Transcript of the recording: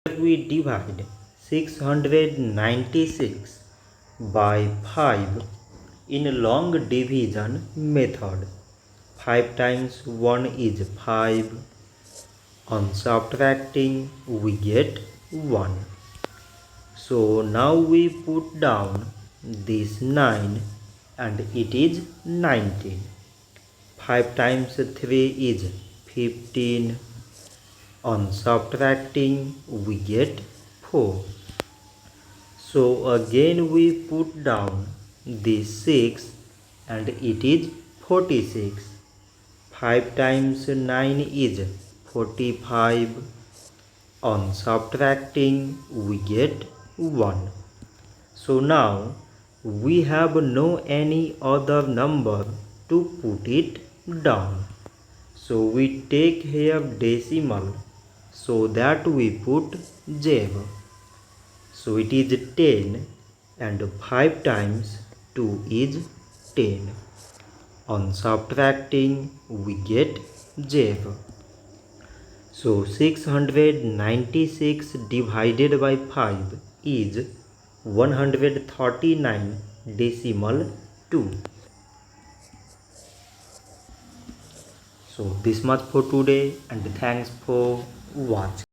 We divide 696 by 5 in long division method. 5 times 1 is 5. On subtracting we get 1. So now we put down this 9 and it is 19. 5 times 3 is 15. On subtracting we get 4. So again we put down this 6 and it is 46. 5 times 9 is 45. On subtracting we get 1. So now we have no any other number to put it down. So we take here decimal so that we put 0. So it is 10 and 5 times 2 is 10. On subtracting we get 0. So 696 divided by 5 is 139 decimal 2. So this much for today and thanks for watching.